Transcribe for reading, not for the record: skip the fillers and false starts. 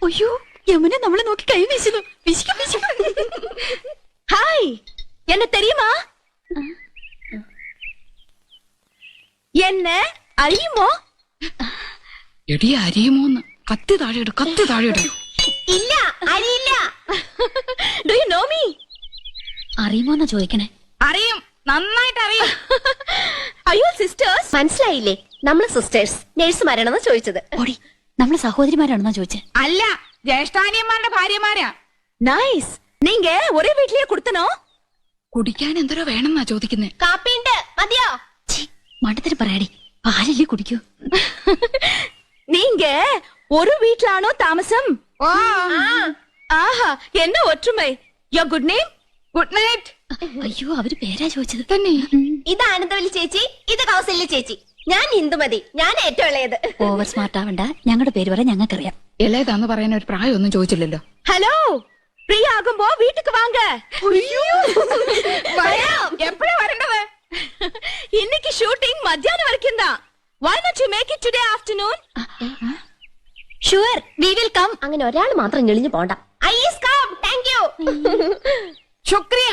അയ്യോ യമുന നമ്മളെ നോക്കി കൈ വീശുന്നു. ഹായ്, എന്നെ തെരിയുമാ? എന്നെ അറിയുമോ? എടി അരിയുമോന്ന്. കത്തി താഴെയിട്, കത്തി താഴെയിട്. ഇല്ല, അറിയില്ല. Do you know me? അറിയുമോന്നാ ചോദിക്കണേ. അറിയും, നന്നായിട്ട് അറിയും. അയ്യോ സിസ്റ്റേഴ്സ്. മനസ്സിലായില്ലേ? നമ്മള് സിസ്റ്റേഴ്സ് നേഴ്സുമാരാണെന്ന് ചോദിച്ചത്. ഓടി, നമ്മള് സഹോദരിമാരാണെന്നാ ചോദിച്ചേ. അല്ല, ജ്യേഷ്ഠാനിയന്മാരുടെ ഭാര്യമാരാ. നൈസ്. നീങ്ക ഒരേ വീട്ടിലേ കൊടുത്തനോ? കുടിക്കാൻ എന്തോരോ വേണമെന്നാ ചോദിക്കുന്നേ. കാപ്പിണ്ട്, മതിയോ? മണ്ടത്തിന് പറയാടി, പാലല്ലേ കുടിക്കൂ. നീങ്ക ഒരു വീട്ടിലാണോ താമസം? ആഹാ, എന്നെ ഒற்றுമൈ. യോ ഗുഡ് നെയിം? Good night. അയ്യോ, അവര് പേരാ ചോദിച്ചത്. തന്നെ. ഇത് ആനന്ദവല്ലി ചേച്ചി, ഇത് കൗസല്യ ചേച്ചി. ഞാൻ ഇന്ദുമതി, ഞാൻ ഏറ്റവും ഇളയത്. ഓവർ സ്മാർട്ട് ആവണ്ട, ഞങ്ങളുടെ പേര് പറയാൻ ഞങ്ങൾക്കറിയാം. ഇളയതാന്ന് പറയാൻ ഒരു പ്രായമൊന്നും ചോദിച്ചില്ലല്ലോ. ഹലോ, ഫ്രീ ആകുമ്പോ വീട്ടുക്ക് വാങ്ക. എപ്പോഴാ വരേണ്ടത്? ഇന്നിക്ക് ഷൂട്ടിംഗ് മധ്യാഹ്നം വരയ്ക്കും. Why not you make it today afternoon? Sure, we will come. അങ്ങനെ ഒരാൾ മാത്രം ഞെളിഞ്ഞു പോണ്ട. I is come. Thank you. ശുക്രിയ.